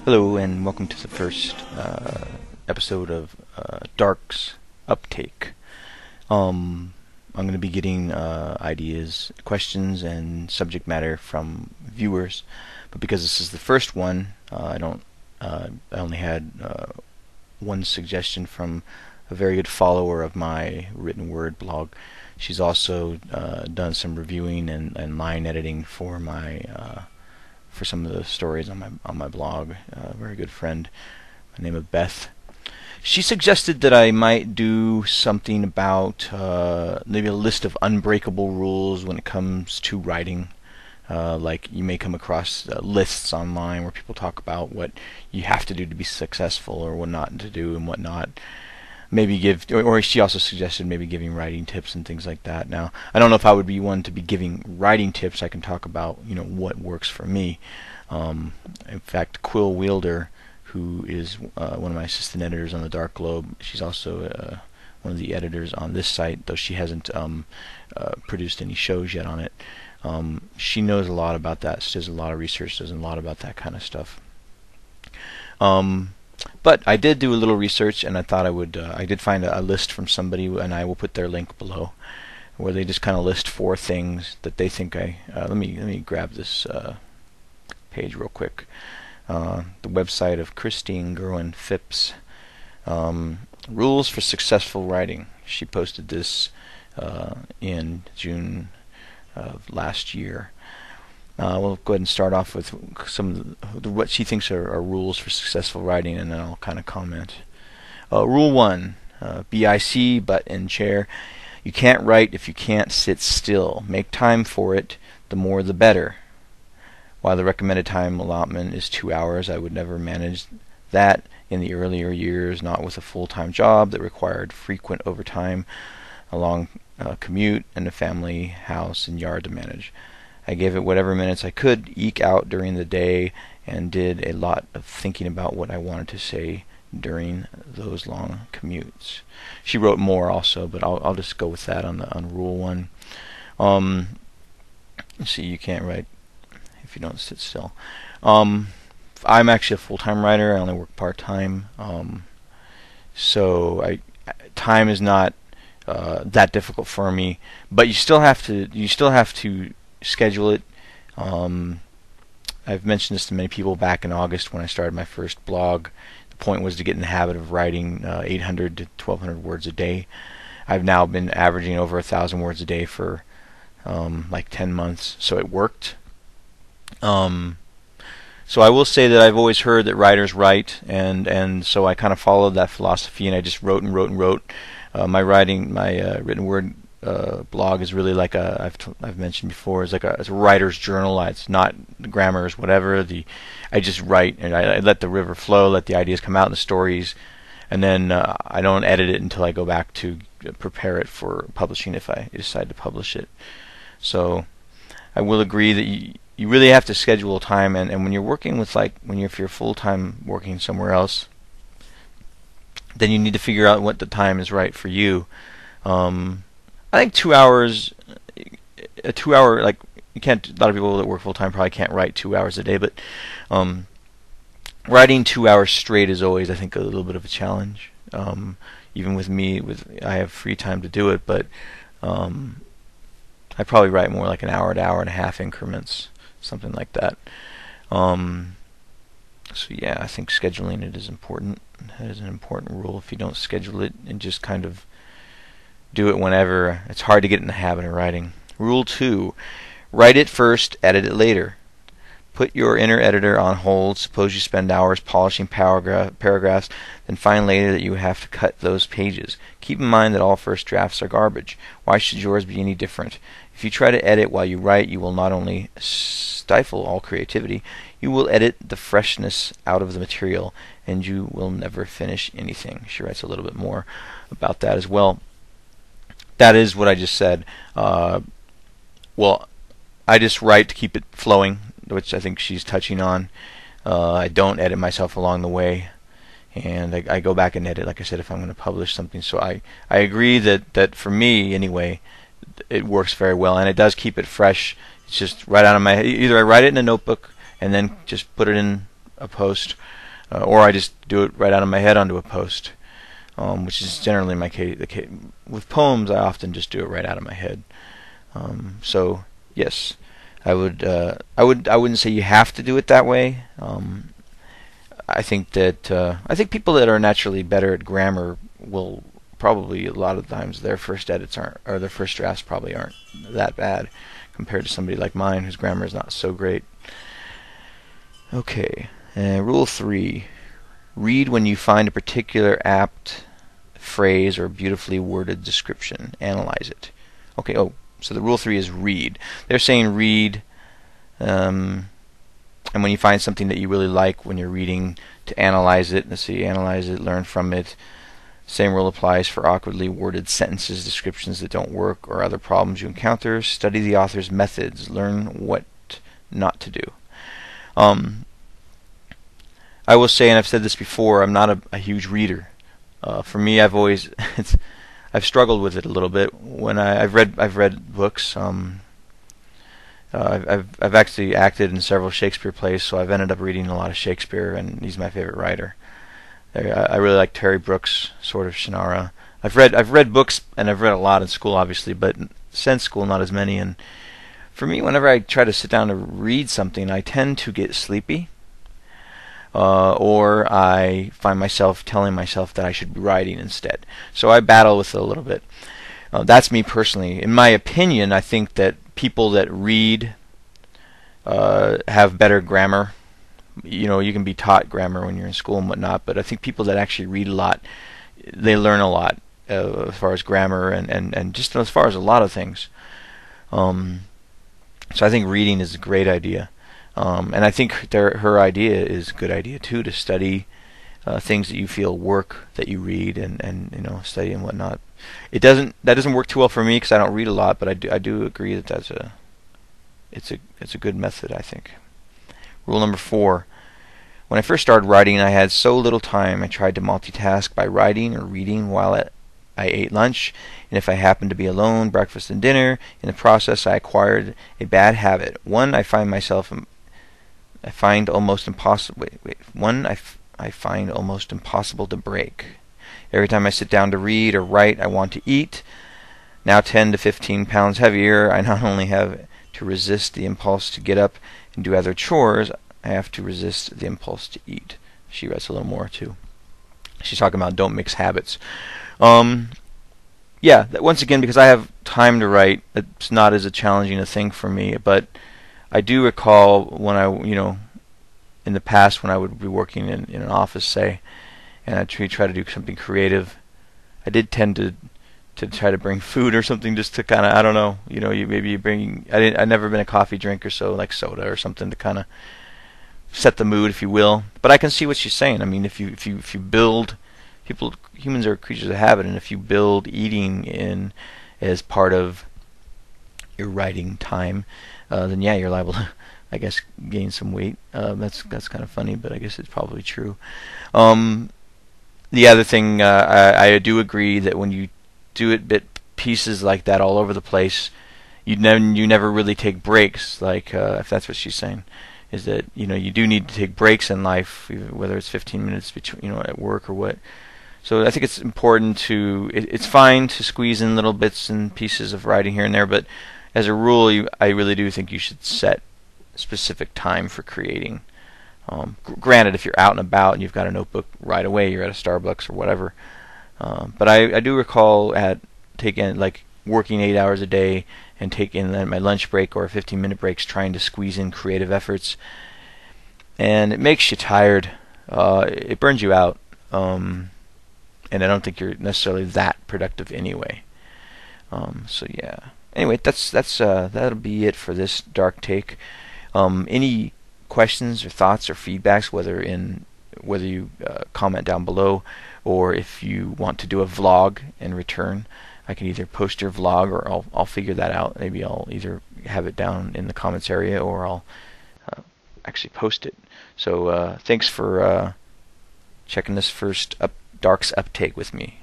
Hello and welcome to the first episode of Dark's Uptake. I'm going to be getting ideas, questions, and subject matter from viewers, but because this is the first one, I only had one suggestion from a very good follower of my written word blog. She's also done some reviewing and line editing for my for some of the stories on my blog. A very good friend by the name of Beth. She suggested that I might do something about maybe a list of unbreakable rules when it comes to writing. Like you may come across lists online where people talk about what you have to do to be successful or what not to do and what not. Maybe give, or she also suggested maybe giving writing tips and things like that. Now, I don't know if I would be one to be giving writing tips. I can talk about, what works for me. In fact, Quill Wielder, who is one of my assistant editors on the Dark Globe, she's also one of the editors on this site, though she hasn't produced any shows yet on it. She knows a lot about that. She does a lot of research, does a lot about that kind of stuff. But I did do a little research, and I thought I did find a list from somebody, and I will put their link below, where they just kind of list 4 things that they think let me grab this page real quick. The website of Christine Gerwin Phipps. Rules for Successful Writing. She posted this in June of last year. We'll go ahead and start off with some of what she thinks are rules for successful writing, and then I'll kind of comment. Rule 1, BIC, butt in chair. You can't write if you can't sit still. Make time for it, the more the better. While the recommended time allotment is 2 hours, I would never manage that in the earlier years, not with a full-time job that required frequent overtime, a long commute, and a family, house, and yard to manage. I gave it whatever minutes I could eke out during the day and did a lot of thinking about what I wanted to say during those long commutes. She wrote more also, but I'll just go with that on rule 1. Let's see, you can't write if you don't sit still. I'm actually a full-time writer. I only work part-time, so time is not that difficult for me. But you still have to schedule it. I've mentioned this to many people back in August when I started my first blog. The point was to get in the habit of writing 800 to 1200 words a day. I've now been averaging over 1,000 words a day for like 10 months, so it worked. So I will say that I've always heard that writers write, and so I kind of followed that philosophy, and I just wrote and wrote and wrote. My written word blog is really like I've mentioned before, it's a writer's journal. It's not grammar, it's whatever. I just write, and I let the river flow, let the ideas come out in the stories, and then I don't edit it until I go back to prepare it for publishing if I decide to publish it. So I will agree that you really have to schedule time, and when you're working with if you're full-time working somewhere else, then you need to figure out what the time is right for you. I think 2 hours, a 2 hour, you can't, a lot of people that work full-time probably can't write 2 hours a day, but writing 2 hours straight is always, I think, a little bit of a challenge. Even with me, I have free time to do it, but I probably write more like an hour to hour and a half increments, something like that. So yeah, I think scheduling it is important. That is an important rule. If you don't schedule it and just kind of do it whenever, it's hard to get in the habit of writing. Rule 2, write it first, edit it later. Put your inner editor on hold. Suppose you spend hours polishing paragraphs, then find later that you have to cut those pages. Keep in mind that all first drafts are garbage. Why should yours be any different? If you try to edit while you write, you will not only stifle all creativity, you will edit the freshness out of the material, and you will never finish anything. She writes a little bit more about that as well. That is what I just said. Well, I just write to keep it flowing, which I think she's touching on. I don't edit myself along the way, and I go back and edit, like I said, if I'm going to publish something. So I agree that for me, anyway, it works very well, and it does keep it fresh. It's just right out of my head. Either I write it in a notebook and then just put it in a post, or I just do it right out of my head onto a post, which is generally my case. With poems, I often just do it right out of my head. So yes, I wouldn't say you have to do it that way. I think people that are naturally better at grammar will probably, a lot of times, their first edits aren't, or their first drafts probably aren't that bad compared to somebody like mine whose grammar is not so great. Okay, rule 3: read when you find a particular apt phrase or beautifully worded description. Analyze it. Okay. So the rule 3 is read. They're saying read. And when you find something that you really like when you're reading, to analyze it. Let's see, analyze it, learn from it. Same rule applies for awkwardly worded sentences, descriptions that don't work, or other problems you encounter. Study the author's methods. Learn what not to do. I will say, and I've said this before, I'm not a huge reader. For me, I've always I've struggled with it a little bit. When I've read books. I've actually acted in several Shakespeare plays, so I've ended up reading a lot of Shakespeare, and he's my favorite writer. I really like Terry Brooks' Sword of Shannara. I've read books, and I've read a lot in school, obviously, but since school, not as many. And for me, whenever I try to sit down to read something, I tend to get sleepy, or I find myself telling myself that I should be writing instead. So I battle with it a little bit. That's me personally. In my opinion, I think that people that read have better grammar. You can be taught grammar when you're in school and whatnot, but I think people that actually read a lot, they learn a lot as far as grammar and just as far as a lot of things. So I think reading is a great idea. And I think her idea is a good idea too, to study things that you feel work that you read and study and whatnot. That doesn't work too well for me because I don't read a lot, but I do agree that it's a good method, I think. Rule number 4: when I first started writing, I had so little time. I tried to multitask by writing or reading while I ate lunch, and if I happened to be alone, breakfast and dinner. In the process, I acquired a bad habit. One I find almost impossible. I find almost impossible to break. Every time I sit down to read or write, I want to eat. Now 10 to 15 pounds heavier, I not only have to resist the impulse to get up and do other chores, I have to resist the impulse to eat. She writes a little more too. She's talking about don't mix habits. Once again, because I have time to write, it's not as challenging a thing for me. But I do recall when in the past when I would be working in an office, say, and I'd try to do something creative, I did tend to try to bring food or something just to kind of, I don't know, you bring. I'd never been a coffee drinker, so like soda or something to kind of set the mood, if you will. But I can see what she's saying. I mean, if you build humans are creatures of habit, and if you build eating in as part of your writing time, then yeah, you're liable to, I guess, gain some weight. That's kind of funny, but I guess it's probably true. The other thing, I do agree that when you do it bit pieces like that all over the place, you never really take breaks. Like if that's what she's saying, is that you do need to take breaks in life, whether it's 15 minutes between at work or what. So I think it's important it's fine to squeeze in little bits and pieces of writing here and there, but as a rule, I really do think you should set specific time for creating. Granted, if you're out and about and you've got a notebook right away, you're at a Starbucks or whatever. But I do recall working 8 hours a day and taking my lunch break or 15-minute breaks, trying to squeeze in creative efforts, and it makes you tired. It burns you out, and I don't think you're necessarily that productive anyway. So yeah. Anyway, that'll be it for this dark take. Any questions or thoughts or feedbacks, whether you comment down below, or if you want to do a vlog in return, I can either post your vlog, or I'll figure that out. Maybe I'll either have it down in the comments area, or I'll actually post it. So thanks for checking this first Dark's Uptake with me.